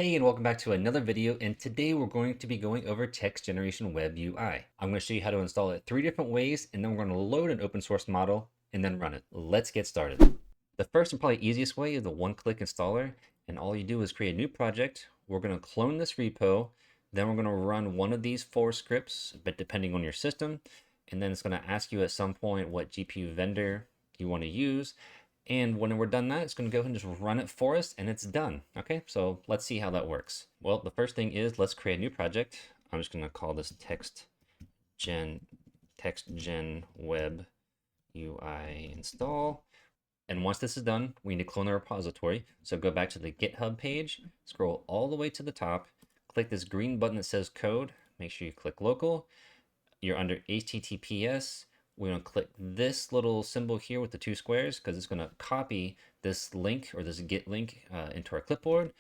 Hey, and welcome back to another video, and today we're going to be going over text generation web UI. I'm going to show you how to install it 3 different ways, and then we're going to load an open source model and then run it. Let's get started. The first and probably easiest way is the one-click installer, and all you do is create a new project. We're going to clone this repo, then we're going to run one of these 4 scripts, but depending on your system, and then it's going to ask you at some point what GPU vendor you want to use. And when we're done that, it's going to go ahead and just run it for us and it's done. Okay, so let's see how that works. Well, the first thing is let's create a new project. I'm just going to call this text-gen web UI install. And once this is done, we need to clone the repository. So go back to the GitHub page, scroll all the way to the top, click this green button that says code. Make sure you click local. You're under HTTPS. We're going to click this little symbol here with the 2 squares because it's going to copy this link or this Git link into our clipboard.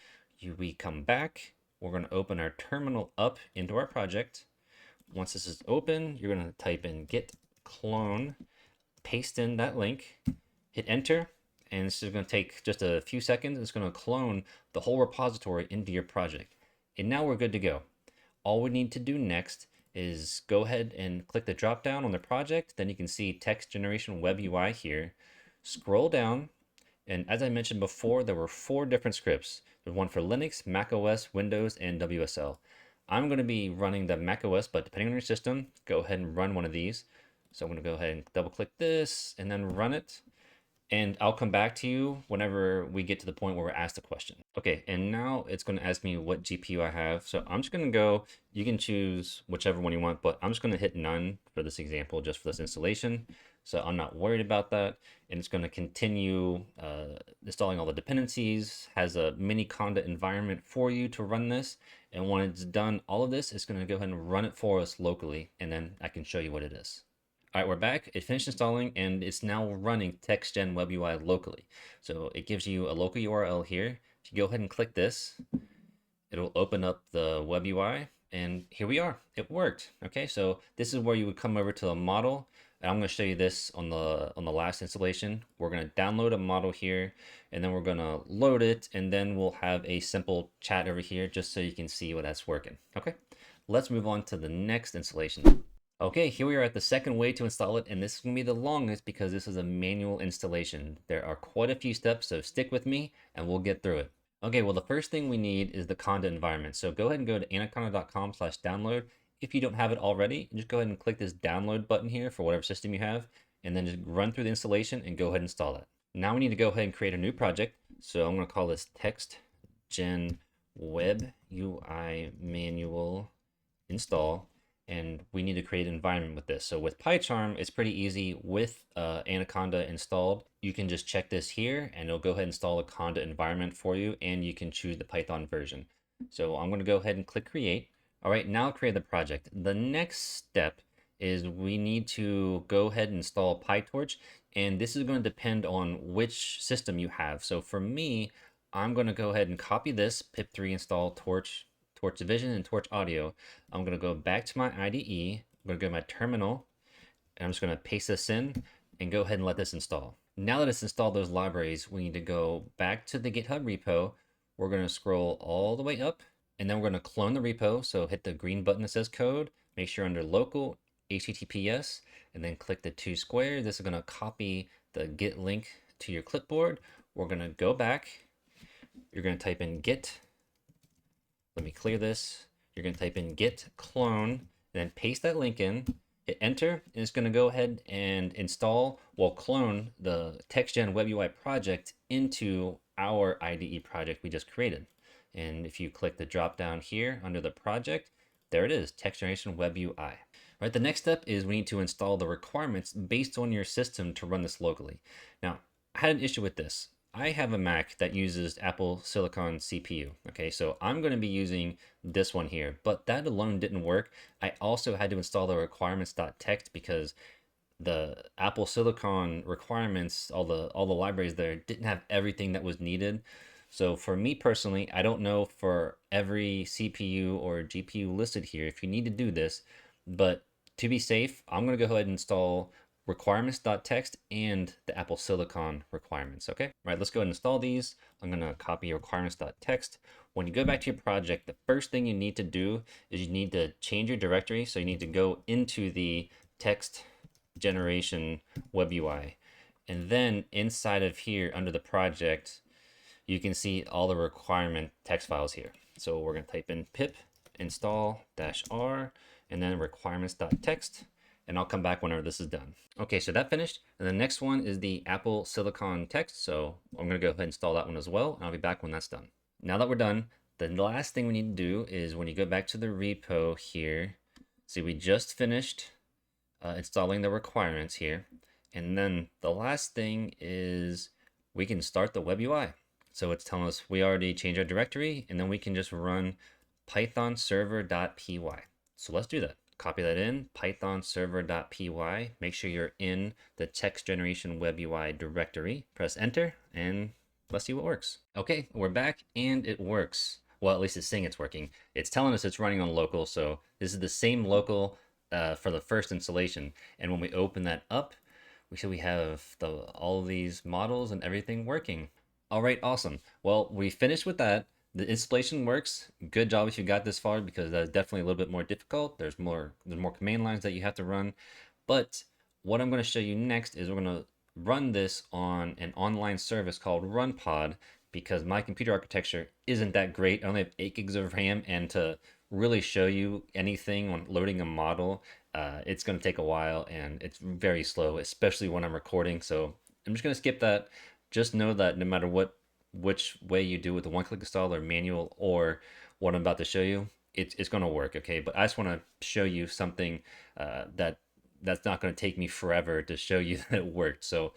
We come back. We're going to open our terminal up into our project. Once this is open, you're going to type in git clone, paste in that link, hit enter, and this is going to take just a few seconds. It's going to clone the whole repository into your project. And now we're good to go. All we need to do next is go ahead and click the drop down on the project. Then you can see text generation web UI here. Scroll down, and as I mentioned before, there were 4 different scripts. There's one for Linux, Mac OS, Windows, and WSL. I'm going to be running the Mac OS, but depending on your system, go ahead and run one of these. So I'm going to go ahead and double click this and then run it. And I'll come back to you whenever we get to the point where we're asked a question. Okay, and now it's going to ask me what GPU I have. So I'm just going to go, you can choose whichever one you want, but I'm just going to hit none for this example, just for this installation. So I'm not worried about that. And it's going to continue installing all the dependencies, has a mini conda environment for you to run this. And when it's done all of this, it's going to go ahead and run it for us locally. And then I can show you what it is. All right, we're back. It finished installing and it's now running text-gen web UI locally. So it gives you a local URL here. If you go ahead and click this, it'll open up the web UI and here we are. It worked. Okay, so this is where you would come over to the model. And I'm going to show you this on the last installation. We're going to download a model here and then we're going to load it and then we'll have a simple chat over here just so you can see what that's working. Okay, let's move on to the next installation. Okay, here we are at the second way to install it, and this is going to be the longest because this is a manual installation. There are quite a few steps, so stick with me and we'll get through it. Okay, well, the first thing we need is the Conda environment. So go ahead and go to anaconda.com/download. If you don't have it already, just go ahead and click this download button here for whatever system you have, and then just run through the installation and go ahead and install it. Now we need to go ahead and create a new project. So I'm going to call this text gen web UI manual install. And we need to create an environment with this. So with PyCharm, it's pretty easy. With Anaconda installed, you can just check this here and it'll go ahead and install a Conda environment for you, and you can choose the Python version. So I'm going to go ahead and click create. All right, now create the project. The next step is we need to go ahead and install PyTorch, and this is going to depend on which system you have. So for me, I'm going to go ahead and copy this pip3 install torch division and torch audio. I'm going to go back to my IDE. I'm going to go to my terminal and I'm just going to paste this in and go ahead and let this install. Now that it's installed those libraries, we need to go back to the GitHub repo. We're going to scroll all the way up and then we're going to clone the repo. So hit the green button that says code, make sure under local HTTPS, and then click the 2 squares. This is going to copy the Git link to your clipboard. We're going to go back. You're going to type in git. Let me clear this. You're going to type in git clone and then paste that link in, hit enter, and it's going to go ahead and install, well, clone the TextGen Web UI project into our IDE project we just created. And if you click the drop down here under the project, there it is, Text Generation Web UI. All right, the next step is we need to install the requirements based on your system to run this locally. Now, I had an issue with this. I have a Mac that uses Apple Silicon CPU. Okay, so I'm going to be using this one here, but that alone didn't work. I also had to install the requirements.txt because the Apple Silicon requirements, all the libraries there didn't have everything that was needed. So for me personally, I don't know for every CPU or GPU listed here if you need to do this, but to be safe, I'm going to go ahead and install requirements.txt and the Apple Silicon requirements. Okay, all right, let's go ahead and install these. I'm going to copy requirements.txt. when you go back to your project, the first thing you need to do is you need to change your directory. So you need to go into the text generation web UI. And then inside of here under the project, you can see all the requirement text files here. So we're going to type in pip install -r and then requirements.txt, and I'll come back whenever this is done. Okay, so that finished. And the next one is the Apple Silicon text. So I'm going to go ahead and install that one as well, and I'll be back when that's done. Now that we're done, the last thing we need to do is when you go back to the repo here, see we just finished installing the requirements here. And then the last thing is we can start the web UI. So it's telling us we already changed our directory, and then we can just run python server.py. So let's do that. Copy that in, python server.py. Make sure you're in the text generation web UI directory. Press enter, and let's see what works. Okay, we're back, and it works. Well, at least it's saying it's working. It's telling us it's running on local, so this is the same local for the first installation. And when we open that up, we have all of these models and everything working. All right, awesome. Well, we finished with that. The installation works. Good job if you got this far, because that's definitely a little bit more difficult. There's more command lines that you have to run. But what I'm going to show you next is we're going to run this on an online service called RunPod, because my computer architecture isn't that great. I only have 8 gigs of RAM, and to really show you anything on loading a model, it's going to take a while, and it's very slow, especially when I'm recording. So I'm just going to skip that. Just know that no matter which way you do with the one-click install or manual or what I'm about to show you, it's going to work, okay? But I just want to show you something that's not going to take me forever to show you that it worked. So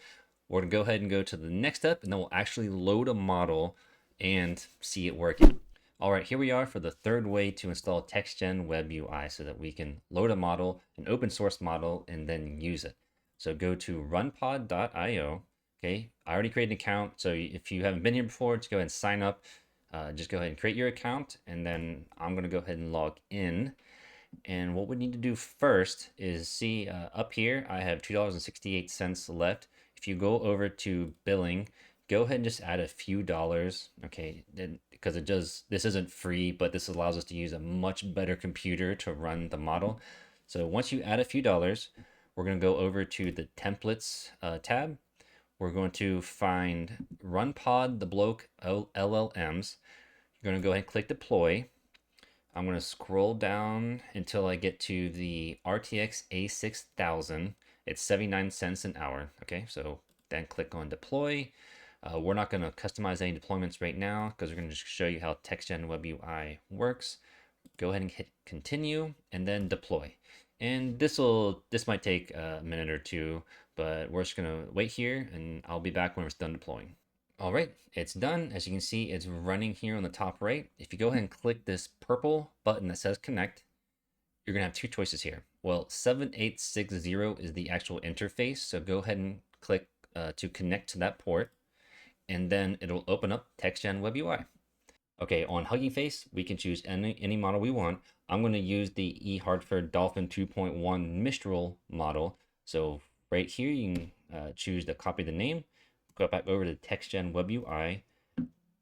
we're going to go ahead and go to the next step, and then we'll actually load a model and see it working. All right, here we are for the third way to install text-gen-webui so that we can load a model, an open source model, and then use it. So go to runpod.io. Okay, I already created an account, so if you haven't been here before, just go ahead and sign up. Just go ahead and create your account, and then I'm going to go ahead and log in. And what we need to do first is see up here, I have $2.68 left. If you go over to billing, go ahead and just add a few dollars, okay? Because this isn't free, but this allows us to use a much better computer to run the model. So once you add a few dollars, we're going to go over to the templates tab. We're going to find RunPod, the bloke LLMs. You're going to go ahead and click deploy. I'm going to scroll down until I get to the RTX A6000. It's 79 cents an hour. Okay, so then click on deploy. We're not going to customize any deployments right now because we're going to just show you how text-gen-webui works. Go ahead and hit continue and then deploy. And this might take a minute or two, but we're just gonna wait here, and I'll be back when it's done deploying. All right, it's done. As you can see, it's running here on the top right. If you go ahead and click this purple button that says connect, you're gonna have two choices here. Well, 7860 is the actual interface, so go ahead and click to connect to that port, and then it'll open up text-gen-webui. Okay, on Hugging Face, we can choose any model we want. I'm going to use the E. Hartford Dolphin 2.1 Mistral model. So right here, you can choose to copy the name, go back over to text-gen-webui,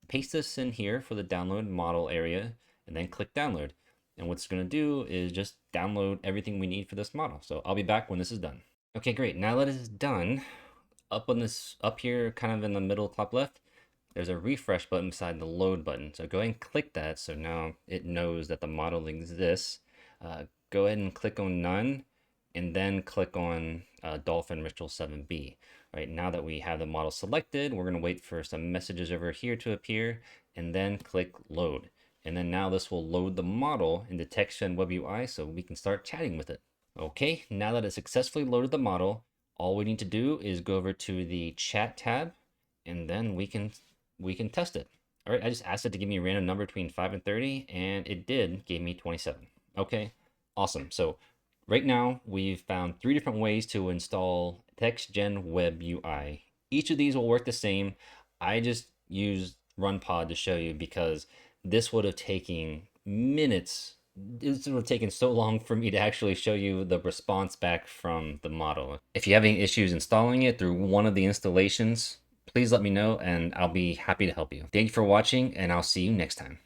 paste this in here for the download model area, and then click download. And what it's going to do is just download everything we need for this model. So I'll be back when this is done. Okay, great. Now that it's done, up here, kind of in the middle top left, there's a refresh button beside the load button. So go ahead and click that. So now it knows that the model exists. Go ahead and click on none, and then click on Dolphin Mistral 7B. Right, now that we have the model selected, we're going to wait for some messages over here to appear, and then click load. And then now this will load the model into text-gen-webui so we can start chatting with it. Okay, now that it's successfully loaded the model, all we need to do is go over to the chat tab, and then we can test it. All right, I just asked it to give me a random number between 5 and 30, and it gave me 27. Okay, awesome. So right now we've found 3 different ways to install text-gen-webui. Each of these will work the same. I just used RunPod to show you because this would have taken minutes. This would have taken so long for me to actually show you the response back from the model. If you have any issues installing it through one of the installations, please let me know and I'll be happy to help you. Thank you for watching, and I'll see you next time.